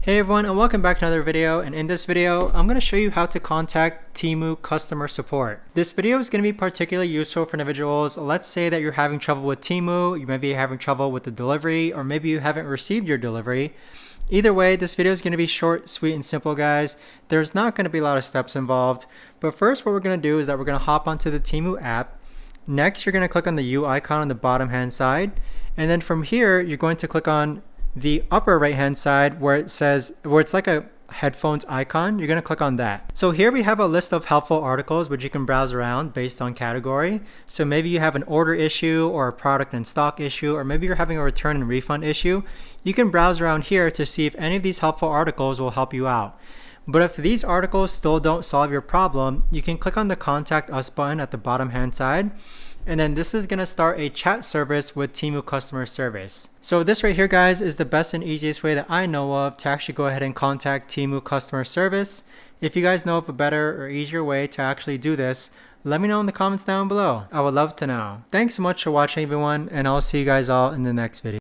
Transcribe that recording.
Hey everyone, and welcome back to another video. And in this video, I'm going to show you how to contact Temu customer support. This video is going to be particularly useful for individuals. Let's say that you're having trouble with Temu, you may be having trouble with the delivery, or maybe you haven't received your delivery. Either way, this video is going to be short, sweet, and simple, guys. There's not going to be a lot of steps involved. But first, what we're going to do is that we're going to hop onto the Temu app. Next, you're going to click on the U icon on the bottom hand side. And then from here, you're going to click on the upper right hand side where it's like a headphones icon. You're going to click on that. So here we have a list of helpful articles which you can browse around based on category. So maybe you have an order issue or a product in stock issue, or maybe you're having a return and refund issue. You can browse around here to see if any of these helpful articles will help you out. But if these articles still don't solve your problem, you can click on the Contact Us button at the bottom hand side. And then this is going to start a chat service with Temu customer service. So this right here, guys, is the best and easiest way that I know of to actually go ahead and contact Temu customer service. If you guys know of a better or easier way to actually do this, let me know in the comments down below. I would love to know. Thanks so much for watching, everyone, and I'll see you guys all in the next video.